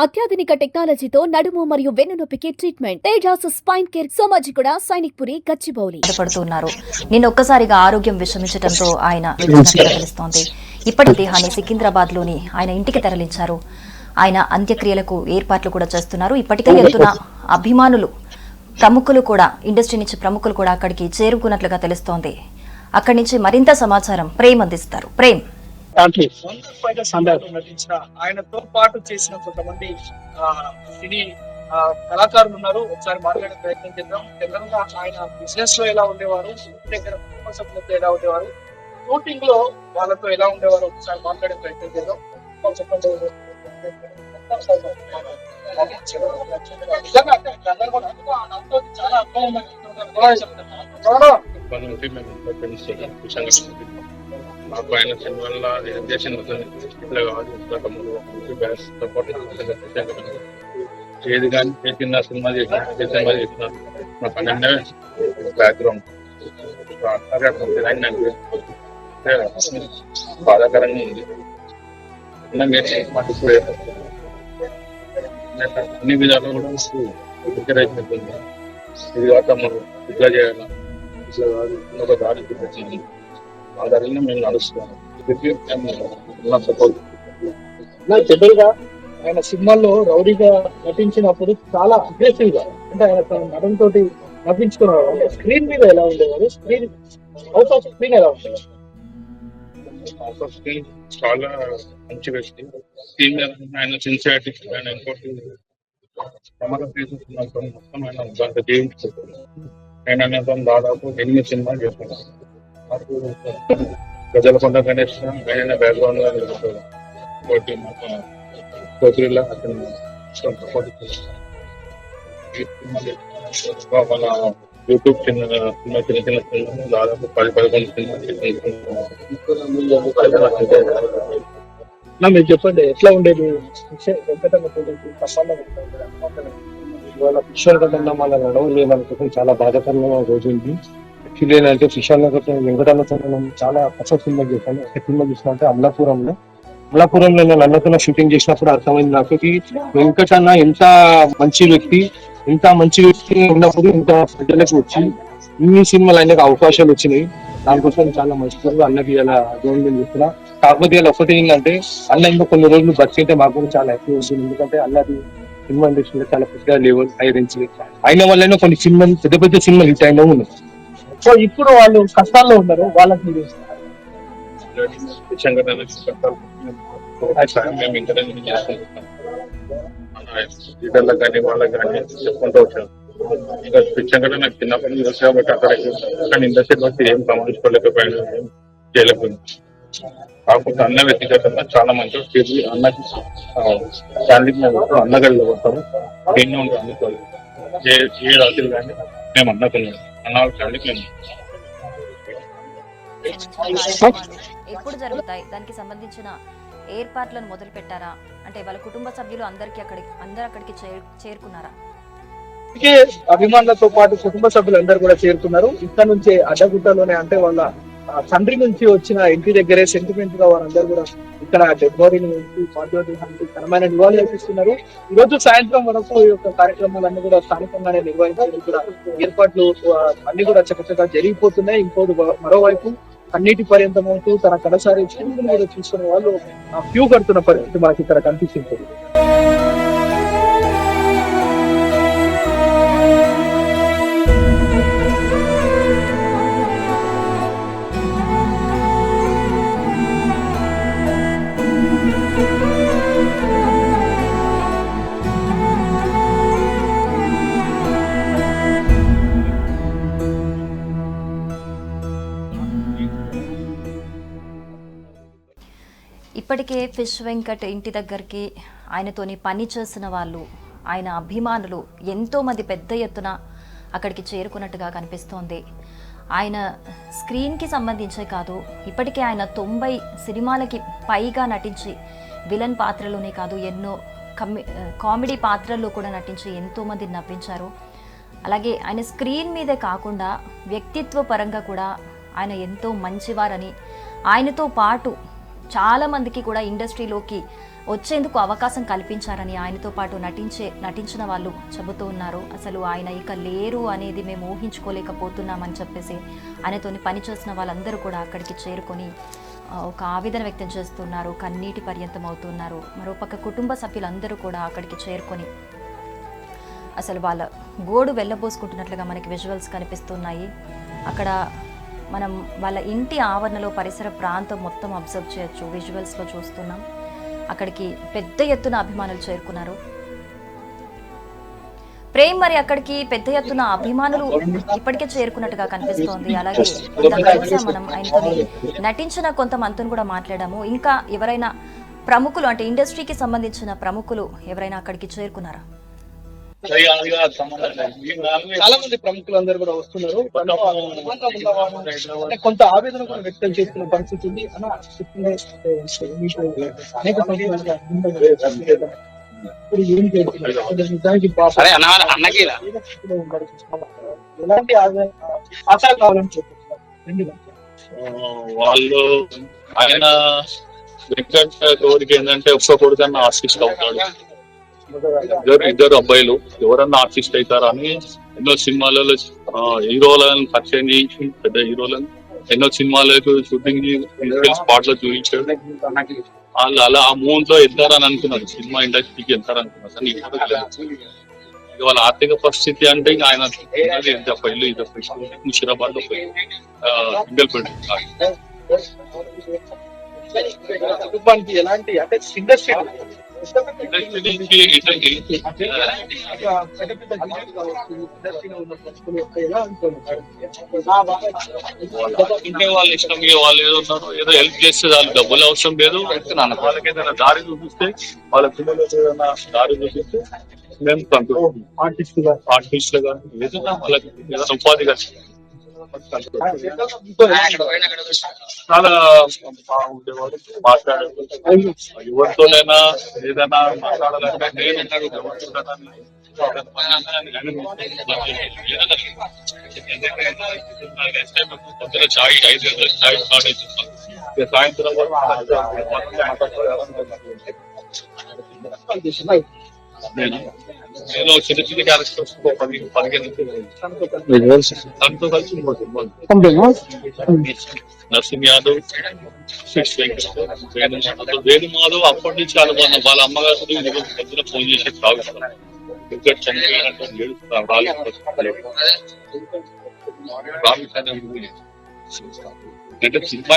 అత్యాధునిక టెక్నాలజీతో నడుము మరియు వెన్నునొప్పికి treatment Tejas spine care Somajiguda Sainikpuri Gachibowli పడుతున్నారు. నిన్న ఒక్కసారిగా ఆరోగ్యం విషమించడంతో ఆయన విడిచినట్టుగా తెలుస్తోంది. ఇప్పటి దేహాన్ని సికింద్రాబాద్ లోని ఆయన ఇంటికి తరలించారు. ఆయన అంత్యక్రియలకు ఏర్పాట్లు కూడా చేస్తున్నారు. ఇప్పటికే వెళ్తున్న అభిమానులు ప్రముఖులు కూడా ఇండస్ట్రీ నుంచి ప్రముఖులు కూడా అక్కడికి చేరుకున్నట్లుగా తెలుస్తోంది. అక్కడి నుంచి మరింత సమాచారం ప్రేమ్ అందిస్తారు. ప్రేమ్, నటించిన ఆయనతో పాటు చేసిన కొంతమంది సినీ కళాకారులు ఉన్నారు. ఒకసారి మాట్లాడే ప్రయత్నం చేద్దాం. తెలంగాణ ఆయన బిజినెస్ లో ఎలా ఉండేవారు, దగ్గర కుటుంబ సభ్యులతో ఎలా ఉండేవారు, షూటింగ్ లో వాళ్ళతో ఎలా ఉండేవారు, ఒకసారి మాట్లాడే ప్రయత్నం చేద్దాం. చాలా నాకు ఆయన సినిమాల్లో దేశం ఇట్లా కావాలి సపోర్ట్ ఏది కానీ చిన్న సినిమా చేసిన నా పన్నెండే బ్యాక్గ్రౌండ్ బాధాకరంగా ఉంది. అన్ని విధాలు కూడా ఎంకరేజ్మెంట్ ఉంది. ఇది కాక మనం ఇట్లా చేయాలి, ఇట్లా కాదు ఒక దారి చూపించింది. ఆ దారిలో మేము నడుస్తున్నాము. జనరల్ గా ఆయన సినిమాల్లో రౌడీగా నటించినప్పుడు చాలా అగ్రెసివ్ గా, అంటే ఆయన తన నటన తోటి నవ్వించుకున్నారు. అంటే స్క్రీన్ మీద ఎలా ఉండేవారు, స్క్రీన్ అవుట్ ఆఫ్ స్క్రీన్ ఎలా ఉండేవారు? చాలా మంచి వ్యక్తి. స్క్రీన్ మీద ఆయన సిన్సియారిటీ, ఆయన ఇంకోటి ప్రమాద కేసెస్ మొత్తం ఆయన దాంట్లో జీవించుకుంటారు. ఆయన దాదాపు 8 సినిమాలు చేస్తున్నారు. గజలకొండ గణేష్ ఆయన బ్యాక్గ్రౌండ్ గా కోతిరిలా అతను మన యూట్యూబ్ చిన్న సినిమాలు దాదాపు 10-11 సినిమాలు. మీరు చెప్పండి, ఎట్లా ఉండేది ఇవాళ ఫిషర్ కన్నా మన నడవలేమనుకుంటే చాలా బాధాకరమైన రోజు ఉంది. యాక్చువల్లీ ఏంటంటే ఫిషర్ వెంకటన్నతో మనం చాలా కొత్త సినిమా చేశాను. ఒక సినిమా చూసినట్టే అమలాపురంలో నేను అన్నతో షూటింగ్ చేసినప్పుడు అర్థమైంది నాకు వెంకటన్న ఎంత మంచి వ్యక్తి ఉన్నప్పుడు ఇంత ప్రజలకు వచ్చి ఇన్ని సినిమాలు ఆయనకు అవకాశాలు వచ్చినాయి. దానికోసం చాలా మంచి అన్నకి ఇలా గవర్నమెంట్ చెప్తున్నా. కాకపోతే ఇలా ఒకటి ఏంటంటే అన్న ఇంకా కొన్ని రోజులు బతికితే మాకు కూడా చాలా హ్యాపీ ఉంటుంది. ఎందుకంటే అన్నది సినిమా ఇండస్ట్రీలో చాలా పెద్ద లెవెల్ హైరెన్స్ అయిన వల్ల కొన్ని సినిమాలు పెద్ద సినిమాలు హిట్ అయినా ఉన్నాయి. సో ఇప్పుడు వాళ్ళు కష్టాల్లో ఉన్నారు, వాళ్ళకి మేము ఇంటర్వ్యూ చేసుకుంటున్నాం. లీడర్లకు కానీ వాళ్ళకి కానీ చెప్పుకుంటూ వచ్చాను. ఇంకా పిచ్చంగా నాకు చిన్నప్పటి నుంచి వచ్చి కాబట్టి అక్కడ కానీ ఇండస్ట్రీలో వచ్చి ఏం గమనించుకోలేకపోయాను, ఏం చేయలేకపోయింది. కాకపోతే అన్న వ్యక్తిగతంగా చాలా మంచిగా చేసి అన్నకి ఫ్యామిలీకి మేము అన్నగడిలో వస్తాము. ఎన్నో ఉంటాం అందుకోవాలి ఏ రాత్రి కానీ మేము అన్నకున్నాం. అన్న వాళ్ళ ఫ్యామిలీకి మేము ఎప్పుడు జరుగుతాయి, దానికి సంబంధించిన ఏర్పాట్లను మొదలు పెట్టారా? అంటే వాళ్ళ కుటుంబ సభ్యులు అందరూ అక్కడికి చేరుకున్నారా? అభిమానులతో పాటు కుటుంబ సభ్యులు అందరూ కూడా చేరుకున్నారు. ఇక్కడ నుంచే అడ్డగుట్టలోనే, అంటే వాళ్ళ తండ్రి నుంచి వచ్చిన ఇంటి దగ్గరే సెంటిమెంట్ గా వారందరూ కూడా ఇక్కడ డెడ్ బాడీని పార్థివానికి ఘనమైన నివాళులు అర్పిస్తున్నారు. ఈ రోజు సాయంత్రం వరకు ఈ యొక్క కార్యక్రమాలన్నీ కూడా స్థానికంగానే నిర్వహించడానికి కూడా ఏర్పాట్లు అన్ని కూడా చక్కచక్కగా జరిగిపోతున్నాయి. ఇంకోటి మరోవైపు కన్నీటి పర్యంతమవుతూ తన కడసారి కూడా చూసుకునే వాళ్ళు క్యూ కడుతున్న పరిస్థితి మనకి ఇక్కడ కనిపిస్తుంది. ఇప్పటికే ఫిష్ వెంకట్ ఇంటి దగ్గరికి ఆయనతోని పని చేసిన వాళ్ళు, ఆయన అభిమానులు ఎంతోమంది పెద్ద ఎత్తున అక్కడికి చేరుకున్నట్టుగా కనిపిస్తోంది. ఆయన స్క్రీన్కి సంబంధించే కాదు, ఇప్పటికే ఆయన 90 సినిమాలకి పైగా నటించి విలన్ పాత్రలోనే కాదు ఎన్నో కామెడీ పాత్రల్లో కూడా నటించి ఎంతోమంది నవ్వించారు. అలాగే ఆయన స్క్రీన్ మీదే కాకుండా వ్యక్తిత్వ పరంగా కూడా ఆయన ఎంతో మంచివారని, ఆయనతో పాటు చాలామందికి కూడా ఇండస్ట్రీలోకి వచ్చేందుకు అవకాశం కల్పించారని ఆయనతో పాటు నటించిన వాళ్ళు చెబుతూ ఉన్నారు. అసలు ఆయన ఇక లేరు అనేది మేము ఊహించుకోలేకపోతున్నామని చెప్పేసి ఆయనతోని పనిచేసిన వాళ్ళందరూ కూడా అక్కడికి చేరుకొని ఒక ఆవేదన వ్యక్తం చేస్తున్నారు, కన్నీటి పర్యంతం అవుతున్నారు. మరోపక్క కుటుంబ సభ్యులందరూ కూడా అక్కడికి చేరుకొని అసలు వాళ్ళ గోడు వెళ్ళబోసుకుంటున్నట్లుగా మనకి విజువల్స్ కనిపిస్తున్నాయి. అక్కడ మనం వాళ్ళ ఇంటి ఆవరణలో పరిసర ప్రాంతం మొత్తం అబ్జర్వ్ చేయొచ్చు, విజువల్స్లో చూస్తున్నాం. అక్కడికి పెద్ద ఎత్తున అభిమానులు చేరుకున్నారు. ప్రేమ్ మరి అక్కడికి పెద్ద ఎత్తున అభిమానులు ఇప్పటికే చేరుకున్నట్టుగా కనిపిస్తోంది. అలాగే చూసాం మనం ఆయనతో నటించిన కొంతమందిని కూడా మాట్లాడాము. ఇంకా ఎవరైనా ప్రముఖులు అంటే ఇండస్ట్రీకి సంబంధించిన ప్రముఖులు ఎవరైనా అక్కడికి చేరుకున్నారా? చాలా మంది ప్రముఖులు అందరూ కూడా వస్తున్నారు. అంటే కొంత ఆవేదన కూడా వ్యక్తం చేస్తున్న పరిస్థితి ఉంది. ఇప్పుడు ఏం చేస్తున్నారు నిజానికి ఎలాంటి ఆశా కావాలని చెప్తున్నారు వాళ్ళు. ఆయన వెంకట్ గౌరికి ఏంటంటే ఒక్క కొడుకన్నా ఆర్టిస్ట్ అవుతాడు. ఇద్దరు అబ్బాయిలు ఎవరన్నా ఆర్టిస్ట్ అవుతారని ఎన్నో సినిమాలలో హీరోలను పరిచయం చేయించి పెద్ద హీరోలను ఎన్నో సినిమాలకు షూటింగ్ స్పాట్ లో చూపించాడు. వాళ్ళు అలా ఆ మూమెంట్ లో వెళ్తారని అనుకున్నారు, సినిమా ఇండస్ట్రీకి వెళ్తారనుకున్నారు. కానీ ఇప్పుడు వాళ్ళ ఆర్థిక పరిస్థితి అంటే ఇంకా ఆయన ఇల్లు ముషిరాబాద్ లో కుటుంబానికి ఎలాంటి అంటే ఇండస్ట్రీ ఇంకే వాళ్ళ ఇష్టం, వాళ్ళు ఏదో ఉన్నారు ఏదో హెల్ప్ చేస్తే వాళ్ళు డబ్బులు అవసరం లేదు. వాళ్ళకి ఏదైనా దారి చూపిస్తే వాళ్ళ పిల్లలకి ఏదైనా దారి చూపిస్తే మేము సంతోషం. ఆర్టిస్ట్ గా ఏదైనా వాళ్ళకి ఏదైనా ఉపాధి కలిసి చాలా బాగుండేవాడు. మాట్లాడేవాడు ఎవరితోనైనా ఏదైనా మాట్లాడాలంటే నేను పొద్దున చాయ్ 5 గంటలకు చాయ్ స్టార్ట్ అవుతుంది. సాయంత్రం నేను చిన్న చిన్న క్యారెక్టర్స్ 15 తనతో కలిసి నరసింహ యాదవ్, వేణుమాధవ్ అప్పటి నుంచి అనుకున్నాం. వాళ్ళ అమ్మగారు పొద్దున ఫోన్ చేసి తాగుతారు, ఇంకా చనిపోయినట్టు అంటే సినిమా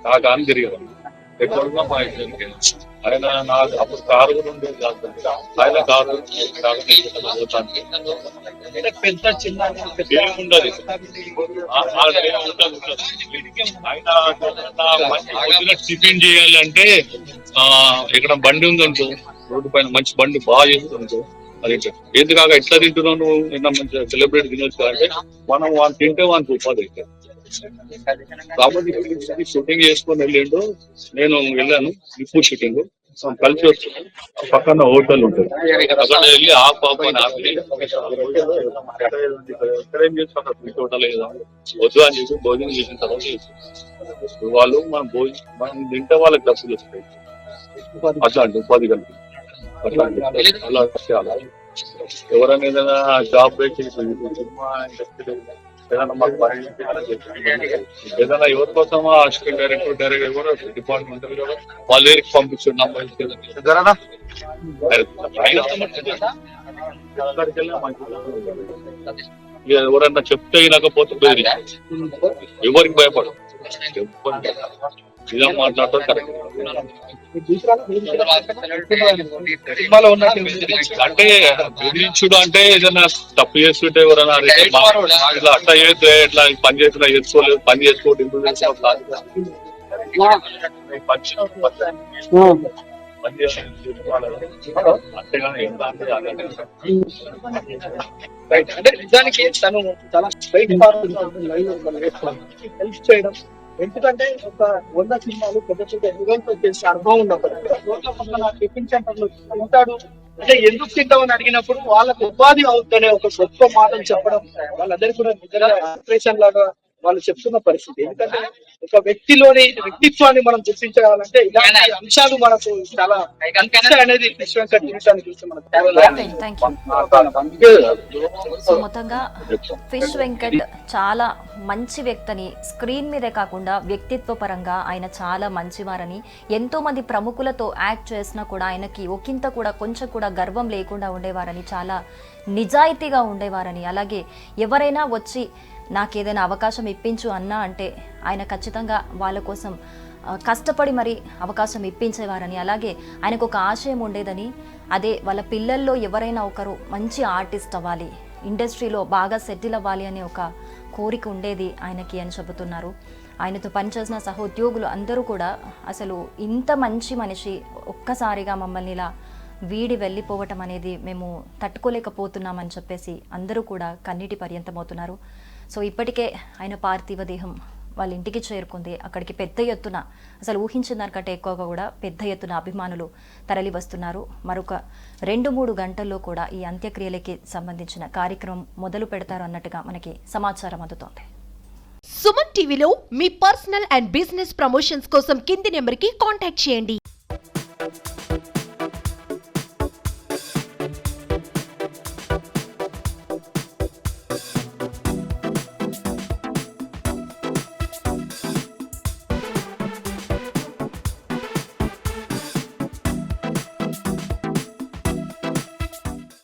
కాకా అని తిరిగారు. ఎక్కడున్నా మా ఇంటికి ఆయన నాకు అప్పుడు కారు కూడా ఉండేది కాదు. ఆయన కారు పెద్ద చిన్న ఉండదు. ఆయన టిఫిన్ చేయాలంటే ఇక్కడ బండి ఉందంటూ రోడ్డు పైన మంచి బండి బాగా చేస్తుంటూ అది ఎందుకాక ఎట్లా తింటున్నావు నువ్వు, నిన్న మంచిగా సెలబ్రేట్ తినొచ్చు అంటే మనం వాళ్ళు తింటే వాళ్ళకి ఉపాధి అవుతాయి. కాబట్టి షూటింగ్ చేసుకొని వెళ్ళిండు, నేను వెళ్ళాను ఇప్పుడు షూటింగ్ కలిసి వస్తున్నాను. పక్కన హోటల్ ఉంటుంది, అక్కడ వెళ్ళి ఆ పాపని ఎక్కడేం చేస్తున్నారు హోటల్ లేదా వద్దు అని చెప్పి భోజనం చేసిన తర్వాత వాళ్ళు మనం తింటే వాళ్ళకి డబ్బులు వస్తాయి. అట్లాంటి ఉపాధి కలిపి అలా ఎవరైనా ఏదైనా జాబ్ పెట్టి సినిమా ఇండస్ట్రీ ఏదైనా మాకు పని ఏదైనా ఎవరి కోసం అసిస్టెంట్ డైరెక్టర్ ఎవరో డిపార్ట్మెంట్ వాళ్ళ దగ్గరికి పంపించండి ఎవరన్నా చెప్తే వినకపోతే బెదిరి, ఎవరికి భయపడదు. ఇలా మాట్లాడటం కరెక్ట్ అంటే బెదిరించుడు అంటే ఏదైనా తప్పు చేస్తుంటే ఎవరైనా ఇట్లా అట్లా చేస్తే ఇట్లా పని చేస్తున్నా చేసుకోలేదు, పని చేసుకోవడం అంటే నిజానికి తను చాలా స్ట్రైట్ హెల్ప్ చేయడం. ఎందుకంటే ఒక 100 సినిమాలు పెద్ద పెద్ద హీరోలతో చేసే అనుభవం ఉన్నప్పుడు టిఫిన్ సెంటర్ లో ఉంటాడు అంటే ఎందుకు తింటామని అడిగినప్పుడు వాళ్ళకు ఉపాధి అవుతుందనే ఒక గొప్ప మాటలు చెప్పడం వాళ్ళందరికీ కూడా నిజంగా ఇన్స్పిరేషన్ లాగా వాళ్ళు చెప్తున్న పరిస్థితి. ఎందుకంటే ఒక వ్యక్తిలోని వ్యక్తిత్వాన్ని మనం గుర్తించాలంటే ఇలాంటి అంశాలు మనకు చాలా కనిపిస్తాయి అనేది ఫిష్ వెంకట్ జీవితాన్ని చూస్తే మనకు థ్యాంక్ యూ. సో మొత్తంగా ఫిష్ వెంకట్ చాలా మంచి వ్యక్తిని స్క్రీన్ మీదే కాకుండా వ్యక్తిత్వ పరంగా ఆయన చాలా మంచివారని, ఎంతో మంది ప్రముఖులతో యాక్ట్ చేసినా కూడా ఆయనకి ఒకంత కూడా కొంచెం కూడా గర్వం లేకుండా ఉండేవారని, చాలా నిజాయితీగా ఉండేవారని, అలాగే ఎవరైనా వచ్చి నాకు ఏదైనా అవకాశం ఇప్పించు అన్నా అంటే ఆయన ఖచ్చితంగా వాళ్ళ కోసం కష్టపడి మరి అవకాశం ఇప్పించేవారని, అలాగే ఆయనకు ఒక ఆశయం ఉండేదని, అదే వాళ్ళ పిల్లల్లో ఎవరైనా ఒకరు మంచి ఆర్టిస్ట్ అవ్వాలి, ఇండస్ట్రీలో బాగా సెటిల్ అవ్వాలి అనే ఒక కోరిక ఉండేది ఆయనకి అని చెబుతున్నారు. ఆయనతో పనిచేసిన సహోద్యోగులు అందరూ కూడా అసలు ఇంత మంచి మనిషి ఒక్కసారిగా మమ్మల్ని ఇలా వీడి వెళ్ళిపోవటం అనేది మేము తట్టుకోలేకపోతున్నామని చెప్పేసి అందరూ కూడా కన్నీటి పర్యంతమవుతున్నారు. సో ఇప్పటికే ఆయన పార్థివ దేహం వాళ్ళ ఇంటికి చేరుకుంది. అక్కడికి పెద్ద ఎత్తున, అసలు ఊహించిన దానికంటే ఎక్కువగా కూడా పెద్ద ఎత్తున అభిమానులు తరలి వస్తున్నారు. మరొక 2-3 గంటల్లో కూడా ఈ అంత్యక్రియలకి సంబంధించిన కార్యక్రమం మొదలు పెడతారు అన్నట్టుగా మనకి సమాచారం అందుతోంది. సుమన్ టీవీలో మీ పర్సనల్ అండ్ బిజినెస్ ప్రమోషన్స్ కోసం కింది నెంబర్కి కాంటాక్ట్ చేయండి.